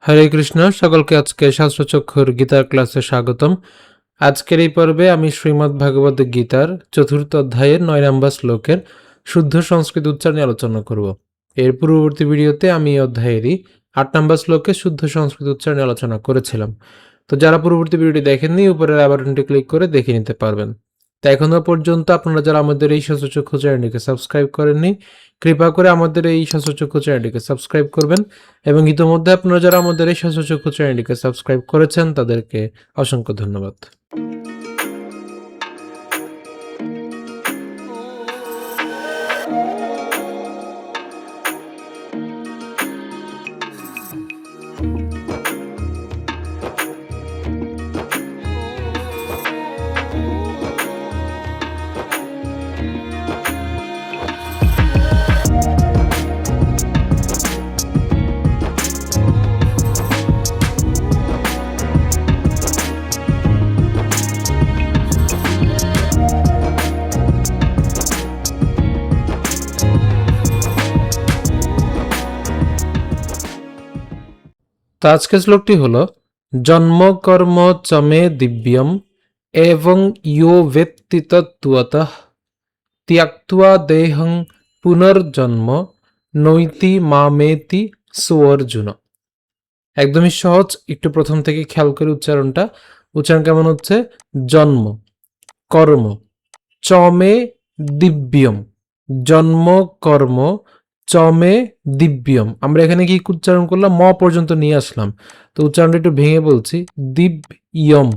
হরে কৃষ্ণ, সকলকে আজকে শাস্ত্রচক্ষুর গীতার ক্লাসে স্বাগতম। আজকের এই পর্বে আমি শ্রীমদ্ ভাগবত গীতার 4th অধ্যায়ের 9 নম্বর শ্লোকের শুদ্ধ সংস্কৃত উচ্চারণ নিয়ে আলোচনা করব। এর পূর্ববর্তী ভিডিওতে আমি এই অধ্যায়েরই 8 নম্বর শ্লোকে শুদ্ধ সংস্কৃত উচ্চারণ নিয়ে আলোচনা করেছিলাম। তো যারা পূর্ববর্তী ভিডিওটি দেখেননি, উপরের আই বাটনটি ক্লিক করে দেখে নিতে পারবেন। তো এখনো পর্যন্ত আপনারা যারা আমাদের এই শাস্ত্রচক্ষু চ্যানেলটিকে সাবস্ক্রাইব করেননি, কৃপা করে আমাদের এই শাস্ত্রচক্ষু চ্যানেলটিকে সাবস্ক্রাইব করবেন এবং ইতিমধ্যে আপনারা যারা আমাদের এই শাস্ত্রচক্ষু চ্যানেলটিকে সাবস্ক্রাইব করেছেন তাদেরকে অসংখ্য ধন্যবাদ। তো আজকের শ্লোকটি হলো জন্ম কর্ম চমে দিব্যম এবং ইয়ো বেত্তি তত্ত্বতঃ ত্যক্ত্বা দেহং পুনর্জন্ম নৈতি মামেতি সুঅর্জুন। একদমই সহজ, একটু প্রথম থেকে খেয়াল করে উচ্চারণ কেমন হচ্ছে? জন্ম কর্ম চমে দিব্যম, জন্ম কর্ম চমে দিব্যম। আমরা এখানে কি উচ্চারণ করলাম? ম পর্যন্ত নিয়ে আসলাম। তো উচ্চারণটা একটু ভেঙে বলছি, দিব্যম।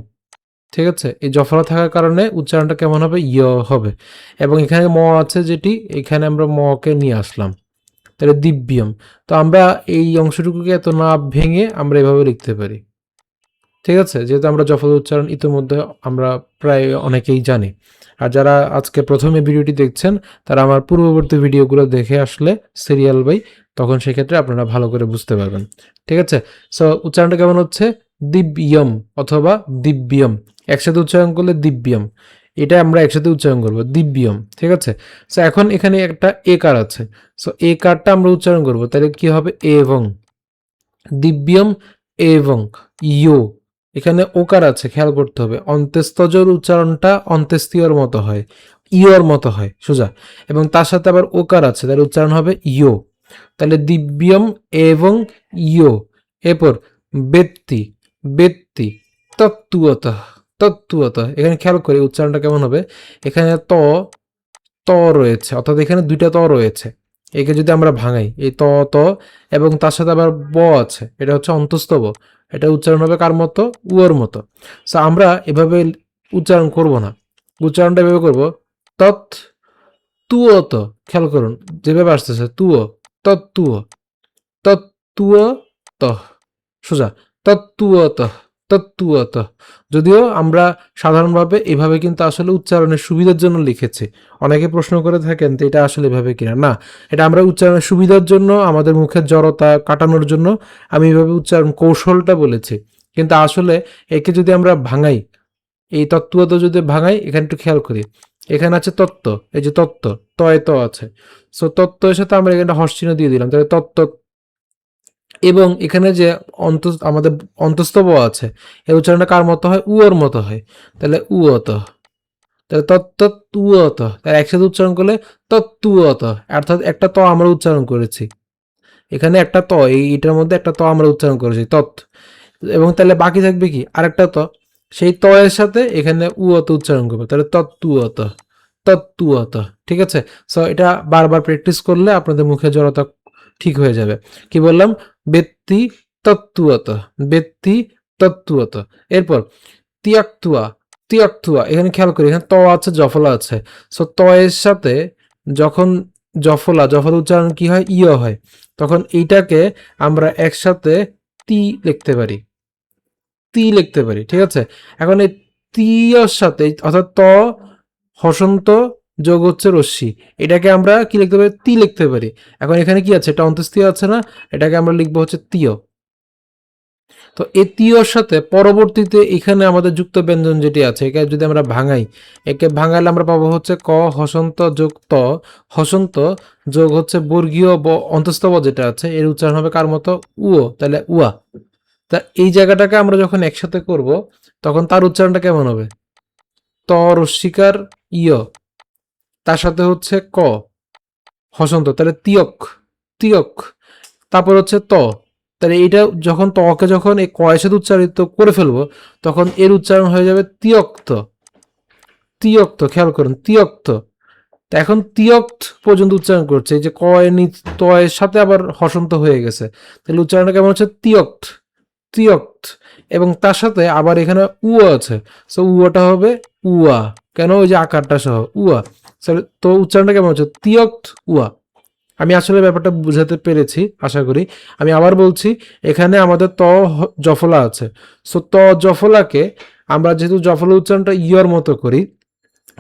ঠিক আছে, এই জফলা থাকার কারণে উচ্চারণটা কেমন হবে? ইয় হবে। এবং এখানে ম আছে যেটি, এখানে আমরা মকে নিয়ে আসলাম, তাহলে দিব্যম। তো আমরা এই অংশটুকুকে এত না ভেঙে আমরা এভাবে লিখতে পারি। ঠিক আছে, যেহেতু আমরা জফলা উচ্চারণ ইতিমধ্যে আমরা প্রায় অনেকেই জানি। আর যারা আজকে প্রথমে ভিডিওটি দেখছেন তারা আমার পূর্ববর্তী ভিডিওগুলো দেখে আসলে সিরিয়াল বাই, তখন সেক্ষেত্রে আপনারা ভালো করে বুঝতে পারবেন। ঠিক আছে, সো উচ্চারণটা কেমন হচ্ছে? দিব্যম অথবা দিব্যম। একসাথে উচ্চারণ করলে দিব্যম, এটা আমরা একসাথে উচ্চারণ করবো দিব্যম। ঠিক আছে, সো এখন এখানে একটা একার আছে, সো একারটা আমরা উচ্চারণ করবো, তাহলে কি হবে? এবং দিব্যম এবং ইয়ো। এখানে ওকার আছে, খেয়াল করতে হবে। অন্ত্যেস্তজর উচ্চারণটা অন্ত্যেস্তীয়র মতো হয়, ইয়র মতো হয় সোজা, এবং তার সাথে আবার ওকার আছে, তার উচ্চারণ হবে ইয়ো। তাহলে দিব্যম এবং ইয়ো। এরপর বেত্তি, বেত্তি তত্ত্বত, তত্ত্বত। এখানে খেয়াল করে উচ্চারণটা কেমন হবে? এখানে ত রয়েছে, অর্থাৎ এখানে দুইটা ত রয়েছে। একে যদি আমরা ভাঙাই, এই ত এবং তার সাথে আবার ব আছে, এটা হচ্ছে অন্তস্থ ব। এটা উচ্চারণ হবে কার মতো? উয়োর মতো। সো আমরা এভাবে উচ্চারণ করব না, উচ্চারণটা এভাবে করব তৎ তুয়ত। খেয়াল করুন যেভাবে আসতেছে, তুয়, তত্তুয়, তত্তুয়ত, সোজা তত্তুয়ত, তত্তুয়ত। যদিও আমরা সাধারণভাবে এভাবে কিন্তু আসলে উচ্চারণের সুবিধার জন্য লিখেছি। অনেকে প্রশ্ন করে থাকেন যে এটা আসলে এভাবে কিনা। না, এটা আমরা উচ্চারণের সুবিধার জন্য, আমাদের মুখের জড়তা কাটানোর জন্য আমি এভাবে উচ্চারণ কৌশলটা বলেছি। কিন্তু আসলে একে যদি আমরা ভাঙাই, এই তত্ত্বত যদি ভাঙাই, এখানে একটু খেয়াল করি, এখানে আছে তত্ত্ব, এই যে তত্ত্ব, তয় ত আছে, সো তত্ত্বের সাথে আমরা এখানে হর্ষচিহ্ন দিয়ে দিলাম, তাহলে তত্ত্ব। এবং এখানে যে আমাদের অন্তস্থ ব আছে, এই উচ্চারণটা কার মতো হয়? উয়োর মতো হয়, তাহলে উয়ত। তাহলে তত্ত্বত, তাহলে একসাথে উচ্চারণ করলে তত্ত্বত, অর্থাৎ একটা ত আমরা উচ্চারণ করেছি, এখানে একটা ত, এইটার মধ্যে একটা ত আমরা উচ্চারণ করেছি, তৎ। এবং তাহলে বাকি থাকবে কি? আরেকটা ত, সেই ত এর সাথে এখানে উয়ত উচ্চারণ করবে, তাহলে তত্ত্বত, তত্ত্বত। ঠিক আছে, সো এটা বারবার প্র্যাকটিস করলে আপনাদের মুখে জড়তা ঠিক হয়ে যাবে। কি বললাম? ব্যক্তি তত্ত্বত, ব্যক্তি তত্ত্বত। এরপর তিয়াক্তুয়া, তিয়াক্তুয়া। এখানে খেয়াল করি, এখানে ত আছে, জফলা আছে, সো ত এর সাথে যখন জফলা উচ্চারণ কি হয়? ইয় হয়, তখন এইটাকে আমরা একসাথে তি লিখতে পারি, তি লিখতে পারি। ঠিক আছে, এখন এই তিয়ার সাথে, অর্থাৎ ত হসন্ত যোগ হচ্ছে রশ্মি, এটাকে আমরা কি লিখতে পারি? তি লিখতে পারি। এখন এখানে কি আছে? এটা অন্তস্থীয় আছে না, এটাকে আমরা লিখবো হচ্ছে তিয়। তো এই তিয়র সাথে পরবর্তীতে এখানে আমাদের যুক্ত ব্যঞ্জন যেটি আছে, একে যদি আমরা ভাঙাই, একে ভাঙালে আমরা পাবো হচ্ছে ক হসন্ত যোগ ত, হসন্ত যোগ হচ্ছে বর্গীয় অন্তস্থ ব যেটা আছে, এর উচ্চারণ হবে কার মতো? উও, তাহলে উয়া। তা এই জায়গাটাকে আমরা যখন একসাথে করব তখন তার উচ্চারণটা কেমন হবে? ত রস্বীকার ইয়, তার সাথে হচ্ছে ক হসন্ত, তাহলে তিয়ক, তিয়ক। তারপর হচ্ছে ত, তাহলে এইটা যখন তকে যখন এই কয়ের সাথে উচ্চারিত করে ফেলবো তখন এর উচ্চারণ হয়ে যাবে তিয়ক্ত, তিয়ক্ত। খেয়াল করুন, তিয়ক্ত। তা এখন তিয়ক্ত পর্যন্ত উচ্চারণ করছে, এই যে কয়ের তয়ের সাথে আবার হসন্ত হয়ে গেছে, তাহলে উচ্চারণটা কেমন হচ্ছে? তিয়ক্ত, তিয়ক্ত। এবং তার সাথে আবার এখানে উয়া আছে, সো উয়াটা হবে উয়া, কেন? ওই যে আকারটা সহ উয়া। তো উচ্চারণটা কেমন হচ্ছে? তিয়ক্ত উয়া। আমি আসলে ব্যাপারটা বুঝাতে পেরেছি আশা করি। আমি আবার বলছি, এখানে আমাদের জফলা আছে, সো জফলাকে আমরা যেহেতু জফলা উচ্চারণটা ইয়র মতো করি,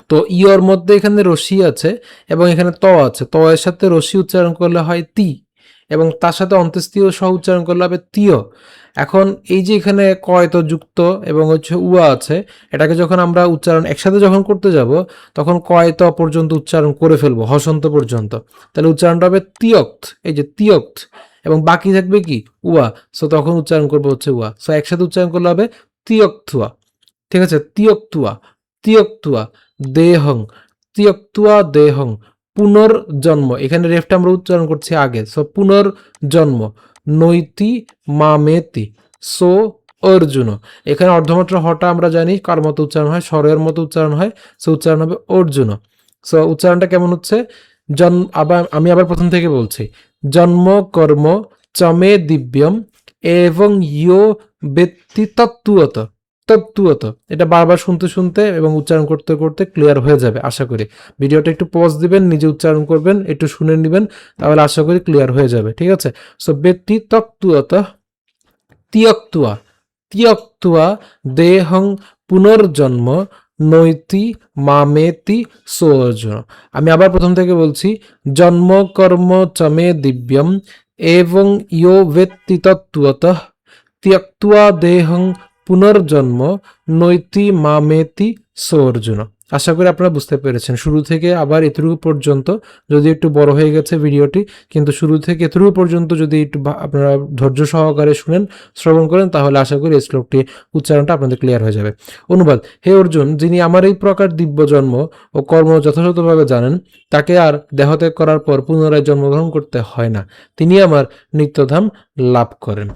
তো ইয়র মধ্যে এখানে রশ্মি আছে এবং এখানে আছে, এর সাথে রশ্মি উচ্চারণ করলে হয় তি, এবং তার সাথে অন্ত্যেষ্টিয় সহ উচ্চারণ করলে হবে তিয়। এখন এই যে এখানে কয় তো যুক্ত এবং হচ্ছে উয়া আছে, এটাকে যখন আমরা উচ্চারণ একসাথে যখন করতে যাব তখন কয় ত পর্যন্ত উচ্চারণ করে ফেলবো, হসন্ত পর্যন্ত, তাহলে উচ্চারণটা হবে তিয়ক্ত, এই যে তিয়ক্ত, এবং বাকি থাকবে কি? উয়া। সো তখন উচ্চারণ করবো হচ্ছে উয়া, সো একসাথে উচ্চারণ করলে হবে তিয়ক্তুয়া। ঠিক আছে, তিয়ক্তুয়া, তিয়ক্তুয়া দেহং, তিয়ক্তুয়া দেহং, পুনর্জন্ম। এখানে রেফটা আমরা উচ্চারণ করছি আগে, সো পুনর্জন্ম, নৈতি মামেতি, সো অর্জুন। এখানে অর্ধমাত্র হটা আমরা জানি কার মতো উচ্চারণ হয়? স্বরের মতো উচ্চারণ হয়, সো উচ্চারণ হবে অর্জুন। সো উচ্চারণটা কেমন হচ্ছে? আমি আবার প্রথম থেকে বলছি, জন্ম কর্ম চমে দিব্যম এবং ইয়ো ব্যক্তি তত্ত্বত, তত্ত্বত। এটা বারবার শুনতে শুনতে এবং উচ্চারণ করতে করতে ক্লিয়ার হয়ে যাবে আশা করি। ভিডিওটা একটু পজ দিবেন, নিজে উচ্চারণ করবেন, একটু শুনে নেবেন, তাহলে আশা করি ক্লিয়ার হয়ে যাবে। ঠিক আছে, সো ব্যক্তি তত্ত্বত তিয়ক্তুয়া, তিয়ক্তুয়া দেহং পুনর্জন্ম নৈতি মামেতি সোর্জুন। আমি আবার প্রথম থেকে বলছি, জন্ম কর্ম চমে দিব্যম এবং ইয়ো বেত্তি তত্ত্বতঃ ত্যক্ত্বা দেহং পুনর্জন্ম নৈতি মামেতি সোর্জুন। আশা করি আপনারা বুঝতে পেরেছেন শুরু থেকে আবার এতটুকু পর্যন্ত। যদি একটু বড় হয়ে গেছে ভিডিওটি, কিন্তু শুরু থেকে এতটুকু পর্যন্ত যদি একটু আপনারা ধৈর্য সহকারে শুনেন, শ্রবণ করেন, তাহলে আশা করি এই শ্লোকটি উচ্চারণটা আপনাদের ক্লিয়ার হয়ে যাবে। অনুবাদ: হে অর্জুন, যিনি আমার এই প্রকার দিব্য জন্ম ও কর্ম যথাযথভাবে জানেন, তাকে আর দেহত্যাগ করার পর পুনরায় জন্মগ্রহণ করতে হয় না, তিনি আমার নিত্যধাম লাভ করেন।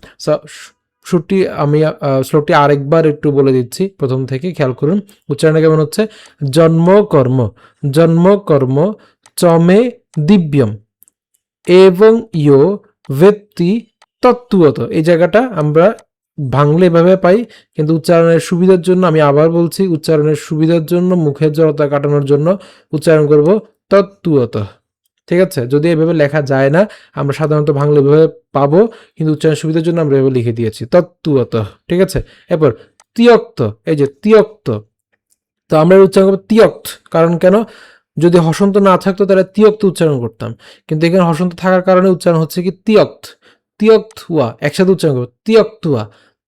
শ্লোকটি আরেকবার একটু বলে দিচ্ছি প্রথম থেকে, খেয়াল করুন উচ্চারণটা কেমন হচ্ছে। জন্ম কর্ম, জন্ম কর্ম চমে দিব্যম এবং ইয়ো ব্যক্তি তত্ত্বত। এই জায়গাটা আমরা ভাঙলে এভাবে পাই, কিন্তু উচ্চারণের সুবিধার জন্য আমি আবার বলছি, উচ্চারণের সুবিধার জন্য, মুখের জড়তা কাটানোর জন্য উচ্চারণ করব তত্ত্বত। ঠিক আছে, যদি এভাবে লেখা যায় না, আমরা সাধারণত ভাঙলে এভাবে পাবো, কিন্তু উচ্চারণ সুবিধার জন্য আমরা এভাবে লিখে দিয়েছি তত্ত্বত। ঠিক আছে, এরপর তিয়ক্ত, এই যে তিয়ক্ত, তো আমরা উচ্চারণ করবো তিয়ক্ত। কারণ কেন? যদি হসন্ত না থাকতো তাহলে তিয়ক্ত উচ্চারণ করতাম, কিন্তু এখানে হসন্ত থাকার কারণে উচ্চারণ হচ্ছে কি তিয়ক্ত, তিয়ক্তুয়া। একসাথে উচ্চারণ করবো তিয়ক্তুয়া,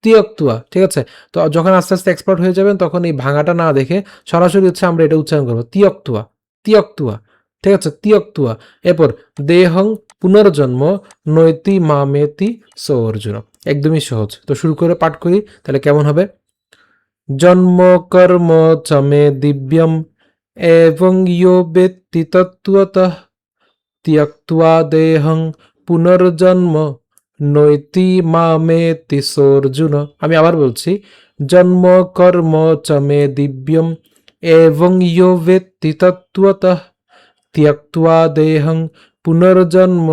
তিয়ক্তুয়া। ঠিক আছে, তো যখন আস্তে আস্তে এক্সপার্ট হয়ে যাবেন তখন এই ভাঙাটা না দেখে সরাসরি হচ্ছে আমরা এটা উচ্চারণ করবো তিয়ক্তুয়া, তিয়ক্তুয়া। ঠিক আছে, তিয়ক্তুয়া। এরপর দেহং পুনর্জন্ম নৈতি মামেতি সো অর্জুন। একদমই সহজ। তো শুরু করে পাঠ করি, তাহলে কেমন হবে? জন্ম কর্ম চমে দিব্যম এবং ইয়ো বেত্তি তত্ত্বতঃ ত্যক্ত্বা দেহং পুনর্জন্ম নৈতি মামেতি সোর্জুন। আমি আবার বলছি, জন্ম কর্ম চমে দিব্যম এবং ইয়ো বেত্তি তত্ত্বতঃ ত্যক্ত্বা দেহং পুনর্জন্ম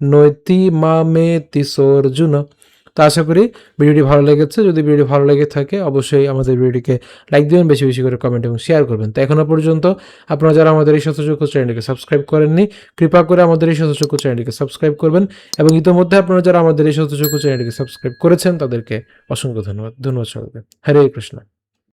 নৈতি মামেতি সোর্জুন। তো আশা করি ভিডিওটি ভালো লেগেছে। যদি ভিডিওটি ভালো লেগে থাকে অবশ্যই আমাদের ভিডিওটিকে লাইক দিবেন, বেশি বেশি করে কমেন্ট এবং শেয়ার করবেন। তো এখনো পর্যন্ত আপনারা যারা আমাদের এই শতচক্ষু চ্যানেলটিকে সাবস্ক্রাইব করেননি, কৃপা করে আমাদের এই শতচক্ষু চ্যানেলটিকে সাবস্ক্রাইব করবেন, এবং ইতিমধ্যে আপনারা যারা আমাদের এই শতচক্ষু চ্যানেলটিকে সাবস্ক্রাইব করেছেন তাদেরকে অসংখ্য ধন্যবাদ। ধন্যবাদ সবাইকে। হরে কৃষ্ণ।